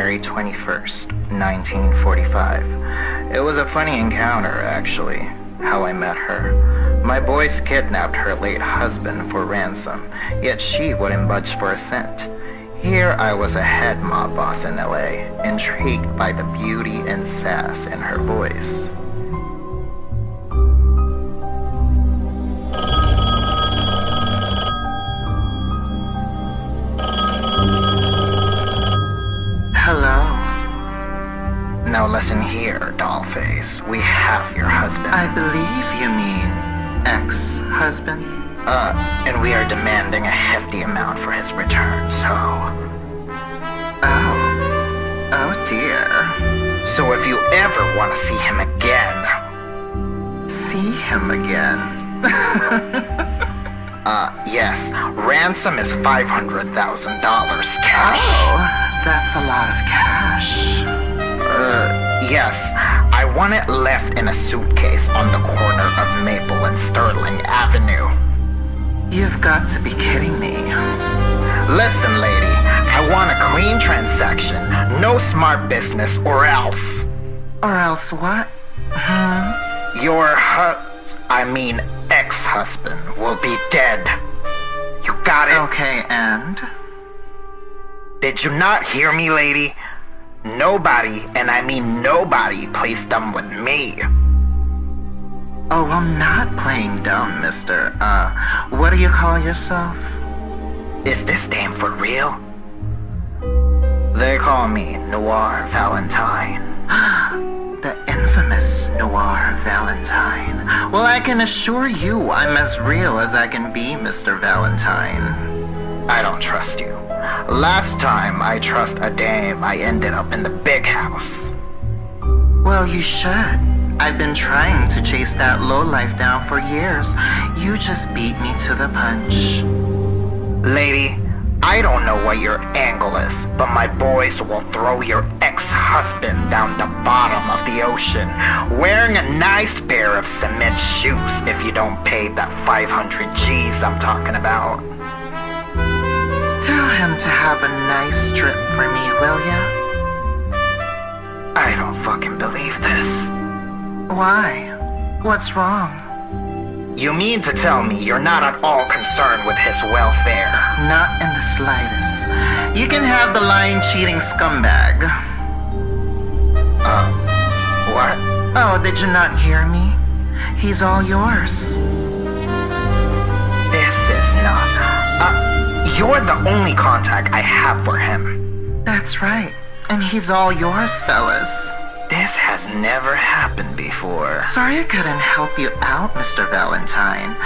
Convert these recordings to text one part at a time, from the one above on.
January 21st, 1945. It was a funny encounter, actually, how I met her. My boys kidnapped her late husband for ransom, yet she wouldn't budge for a cent. Here I was a head mob boss in LA, intrigued by the beauty and sass in her voice. Hello. Now listen here, dollface. We have your husband. I believe you mean ex-husband? And we are demanding a hefty amount for his return, so... Oh dear. So if you ever want to see him again... See him again? Yes. Ransom is $500,000 cash. Oh, that's a lot of cash. Yes. I want it left in a suitcase on the corner of Maple and Sterling Avenue. You've got to be kidding me. Listen, lady, I want a clean transaction, no smart business, or else. Or else what? Your ex-husband will be dead. You got it? Okay, and? Did you not hear me, lady? Nobody, and I mean nobody, plays dumb with me. Oh, I'm not playing dumb, mister. What do you call yourself? Is this damn for real? They call me Noir Valentine. The infamous Noir Valentine. Well, I can assure you I'm as real as I can be, Mr. Valentine. I don't trust you. Last time I trust a dame, I ended up in the big house. Well, you should. I've been trying to chase that lowlife down for years. You just beat me to the punch. Lady, I don't know what your angle is, but my boys will throw your ex-husband down the bottom of the ocean, wearing a nice pair of cement shoes if you don't pay that 500 G's I'm talking about. Tell him to have a nice trip for me, will ya? I don't fucking believe this. Why? What's wrong? You mean to tell me you're not at all concerned with his welfare? Not in the slightest. You can have the lying, cheating scumbag. What? Oh, did you not hear me? He's all yours. This is not... You're the only contact I have for him. That's right. And he's all yours, fellas. This has never happened before. Sorry I couldn't help you out, Mr. Valentine.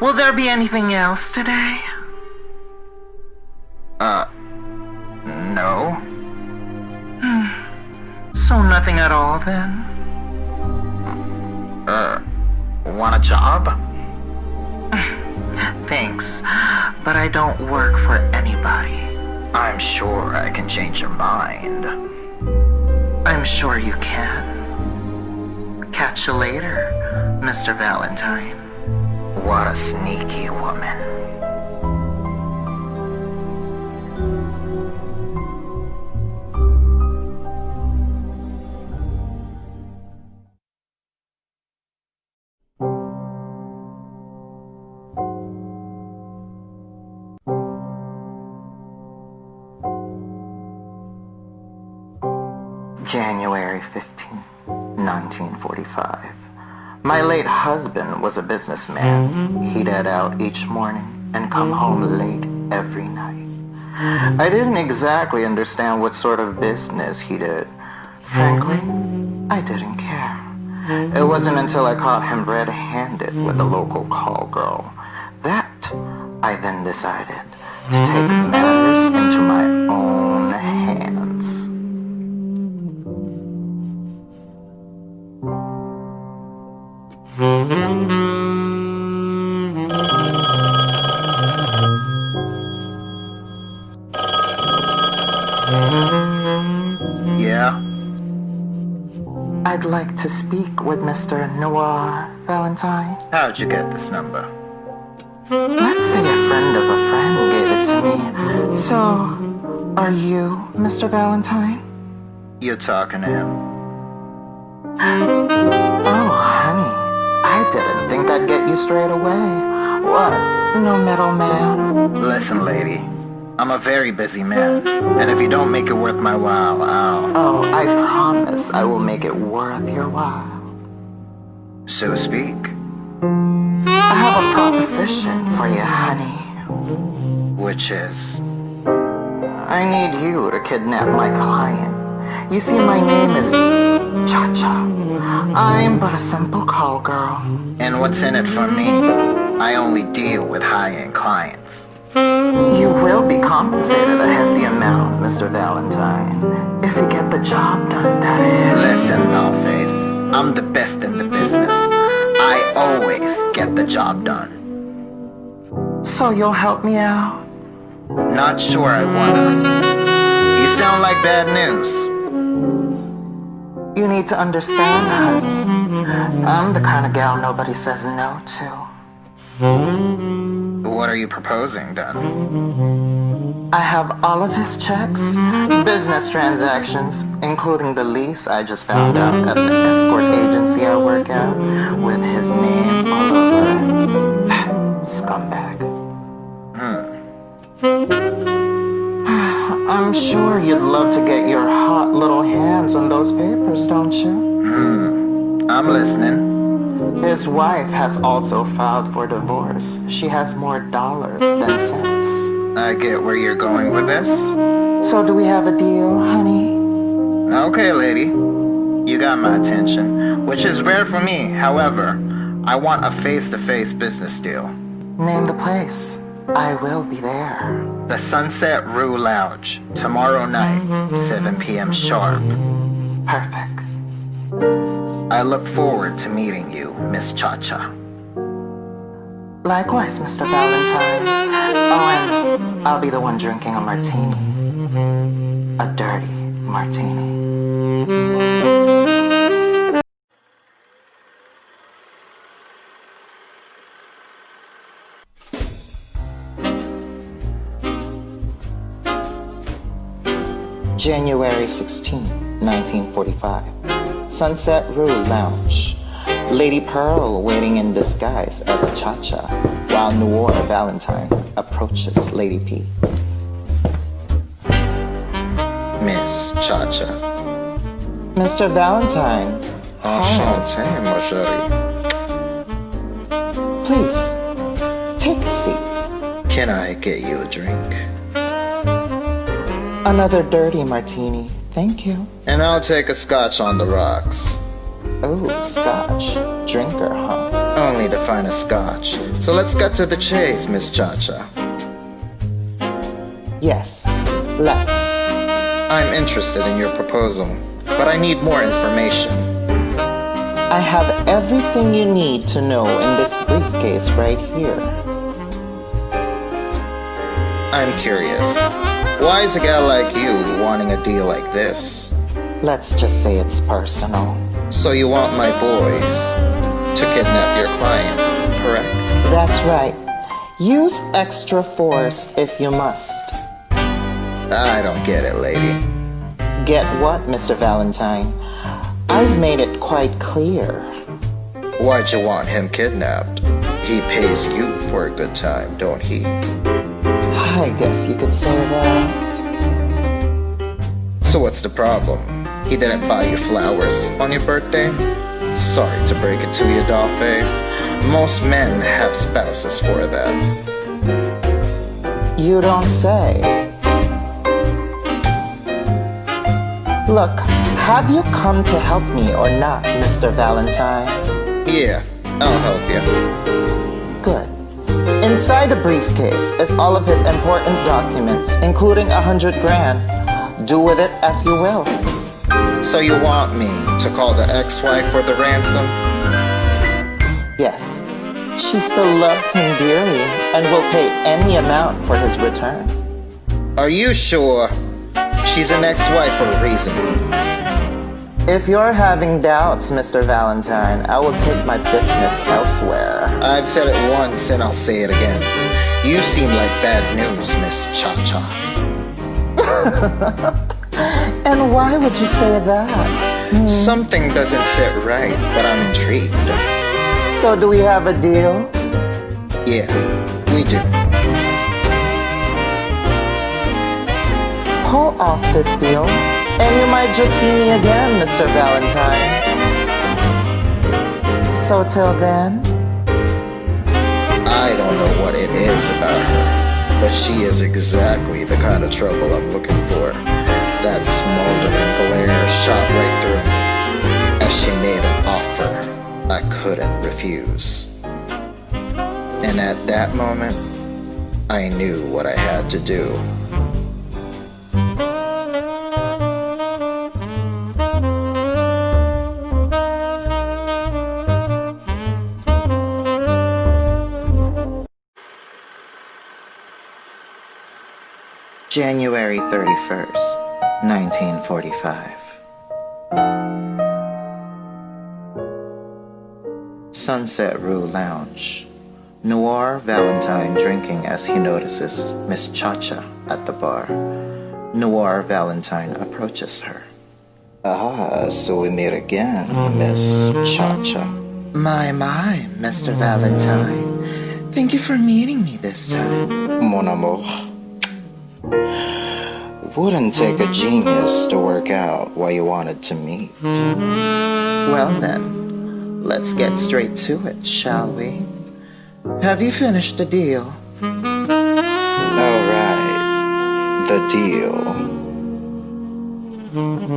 Will there be anything else today? No. So nothing at all, then? Want a job? Thanks, but I don't work for anybody. I'm sure I can change your mind. I'm sure you can. Catch you later, Mr. Valentine. What a sneaky woman. January 15, 1945. My late husband was a businessman. He'd head out each morning and come home late every night. I didn't exactly understand what sort of business he did. Frankly, I didn't care. It wasn't until I caught him red-handed with the local call girl that I then decided to take matters into my own hands. Yeah? I'd like to speak with Mr. Noir Valentine. How'd you get this number? Let's say a friend of a friend gave it to me. So, are you Mr. Valentine? You talking to him? Oh, honey, I didn't think I'd get you straight away. What? No middleman? Listen, lady. I'm a very busy man, and if you don't make it worth my while, I'll... Oh, I promise I will make it worth your while. So speak. I have a proposition for you, honey. Which is? I need you to kidnap my client. You see, my name is Cha-Cha. I'm but a simple call girl. And what's in it for me? I only deal with high-end clients. You will be compensated a hefty amount, Mr. Valentine, if you get the job done, that is. Listen, dollface. I'm the best in the business. I always get the job done. So you'll help me out? Not sure I wanna. You sound like bad news. You need to understand, honey. I'm the kind of gal nobody says no to. What are you proposing, then? I have all of his checks, business transactions, including the lease I just found out at the escort agency I work at, with his name all over it. Scumbag. I'm sure you'd love to get your hot little hands on those papers, don't you? I'm listening. His wife has also filed for divorce. She has more dollars than cents. I get where you're going with this. So do we have a deal, honey? Okay, lady. You got my attention, which is rare for me. However, I want a face-to-face business deal. Name the place. I will be there. The Sunset Rue Lounge, tomorrow night, 7 p.m. sharp. Perfect. I look forward to meeting you, Miss Cha-Cha. Likewise, Mr. Valentine. Oh, and I'll be the one drinking a martini. A dirty martini. January 16, 1945. Sunset Rue Lounge. LadyPearl waiting in disguise as Cha-Cha, while Noir Valentine approaches Lady P. Miss Cha-Cha. Mr. Valentine. Enchanté, ma chérie. Please, take a seat. Can I get you a drink? Another dirty martini, thank you. And I'll take a scotch on the rocks. Oh, scotch. Drinker, huh? Only the finest scotch. So let's get to the chase, Miss Cha-Cha. Yes, let's. I'm interested in your proposal, but I need more information. I have everything you need to know in this briefcase right here. I'm curious. Why is a gal like you wanting a deal like this? Let's just say it's personal. So you want my boys to kidnap your client, correct? That's right. Use extra force if you must. I don't get it, lady. Get what, Mr. Valentine? I've made it quite clear. Why'd you want him kidnapped? He pays you for a good time, don't he? I guess you could say that. So what's the problem? He didn't buy you flowers on your birthday? Sorry to break it to you, dollface. Most men have spouses for that. You don't say. Look, have you come to help me or not, Mr. Valentine? Yeah, I'll help you. Good. Inside the briefcase is all of his important documents, including 100 grand. Do with it as you will. So you want me to call the ex-wife for the ransom? Yes. She still loves him dearly and will pay any amount for his return. Are you sure? She's an ex-wife for a reason. If you're having doubts, Mr. Valentine, I will take my business elsewhere. I've said it once and I'll say it again. You seem like bad news, Miss Cha-Cha. And why would you say that? Something doesn't sit right, but I'm intrigued. So do we have a deal? Yeah, we do. Pull off this deal, and you might just see me again, Mr. Valentine. So till then? I don't know what it is about her, but she is exactly the kind of trouble I'm looking for. That smoldering glare shot right through me as she made an offer I couldn't refuse. And at that moment, I knew what I had to do. January 31st, 1945. Sunset Rue Lounge. Noir Valentine drinking as he notices Miss Cha-Cha at the bar. Noir Valentine approaches her. Ah, so we meet again, Miss Cha-Cha. My, Mr. Valentine. Thank you for meeting me this time. Mon amour. Wouldn't take a genius to work out why you wanted to meet. Well then, let's get straight to it, shall we? Have you finished the deal? All right, the deal.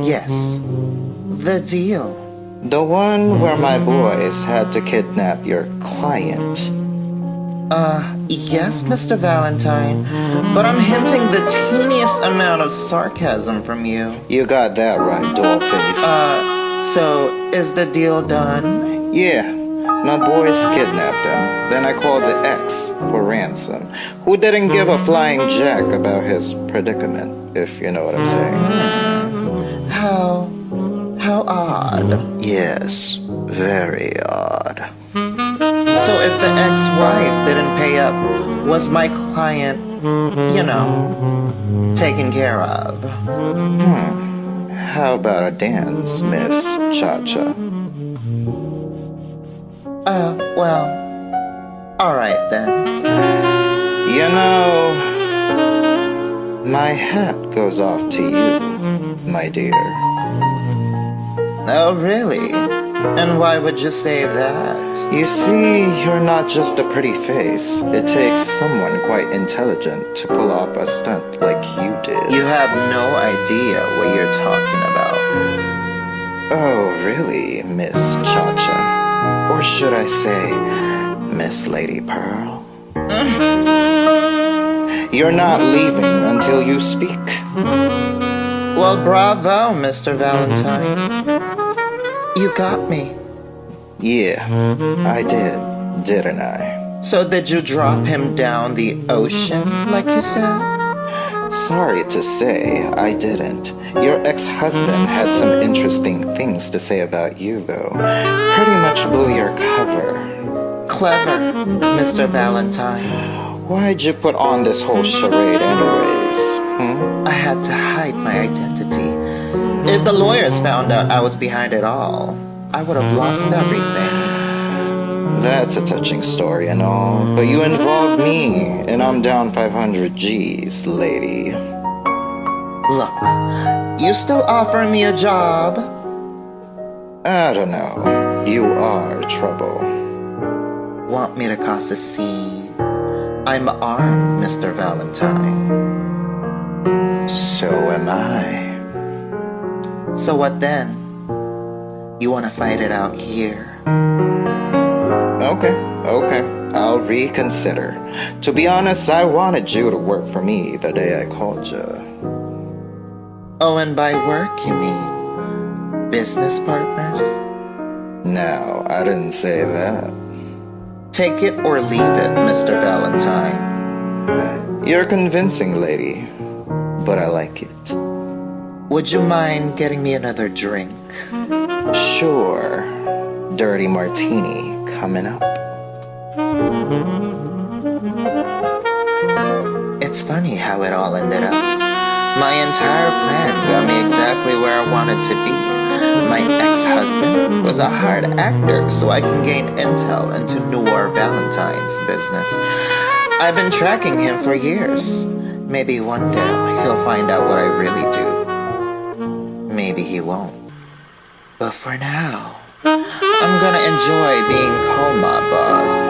Yes, the deal. The one where my boys had to kidnap your client. Yes, Mr. Valentine, but I'm hinting the teeniest amount of sarcasm from you. You got that right, dollface. So is the deal done? Yeah, my boys kidnapped him. Then I called the ex for ransom, who didn't give a flying jack about his predicament, if you know what I'm saying. How odd. Yes, very odd. So if the ex-wife didn't pay up, was my client, taken care of? How about a dance, Miss Cha-Cha? Well, alright then. You know, my hat goes off to you, my dear. Oh, really? And why would you say that? You see, you're not just a pretty face. It takes someone quite intelligent to pull off a stunt like you did. You have no idea what you're talking about. Oh, really, Miss Cha-Cha? Or should I say, Miss LadyPearl? You're not leaving until you speak. Well, bravo, Mr. Valentine. You got me. Yeah, I did, didn't I? So did you drop him down the ocean, like you said? Sorry to say, I didn't. Your ex-husband had some interesting things to say about you, though. Pretty much blew your cover. Clever, Mr. Valentine. Why'd you put on this whole charade anyways? I had to hide my identity. If the lawyers found out I was behind it all, I would have lost everything. That's a touching story and all, but you involved me, and I'm down 500 G's, lady. Look, you still offering me a job? I don't know. You are trouble. Want me to cause a scene? I'm armed, Mr. Valentine. So am I. So what then? You want to fight it out here? Okay. I'll reconsider. To be honest, I wanted you to work for me the day I called you. Oh, and by work you mean business partners? No, I didn't say that. Take it or leave it, Mr. Valentine. You're convincing, lady, but I like it. Would you mind getting me another drink? Sure. Dirty martini coming up. It's funny how it all ended up. My entire plan got me exactly wanted to be. My ex-husband was a hard actor, so I can gain intel into Noir Valentine's business. I've been tracking him for years. Maybe one day he'll find out what I really do. Maybe he won't. But for now, I'm gonna enjoy being coma boss.